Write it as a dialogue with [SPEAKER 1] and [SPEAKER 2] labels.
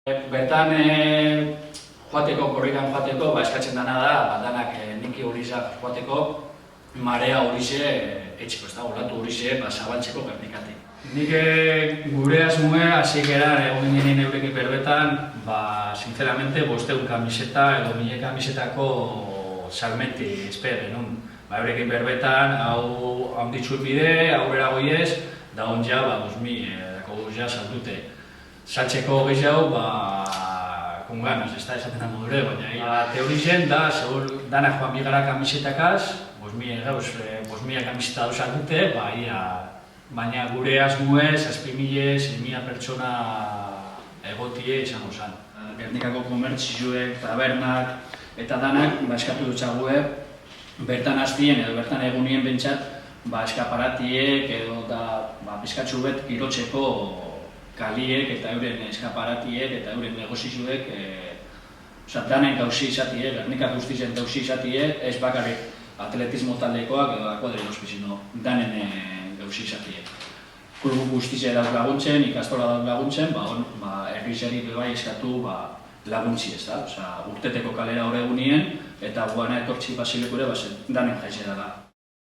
[SPEAKER 1] Bertan joateko, korrikan joateko, eskatzen dana da, danak niki horizak joateko, marea horize etxiko, ez da, olatu horize zabaltzeko Gernikatik. Nik gure asmoe, hasi geran egon ginen eurekin berbetan, sinceramente, 500 kamiseta edo 1000 kamisetako salmenti espere genuen. Eurekin berbetan, hau handitzu bide, aurrera goiez, da hon ja, 2000 ja saldute. Saltzeko gehiago, con ganas, ez da esaten da modure, baina teorizen da, segur dana joan bigara kamisetakaz, 5.000 kamiseta dauz aldute, baina gure asmoe, 6.000, 6.000 pertsona egotie izango zen. Gernikako komertzioek, tabernak eta danak eskatu dutxague, bertan hastien edo bertan egunien bentsat, eskaparatiek edo pizkatxu bet girotzeko kaliek eta euren eskaparatiek eta euren negozioek danen gauzi izatie, Gernikak guztizen gauzi izatie, ez bakarrik atletismo taldekoak edo akuadrilos bizino, danen gauzi izatie. Klubu guztize dauz laguntzen, ikastola dauz laguntzen, herrizeri bai eskatu laguntzi ez da, urteteko kalera hor egunien eta guana etortzi basilekure danen jaize dela.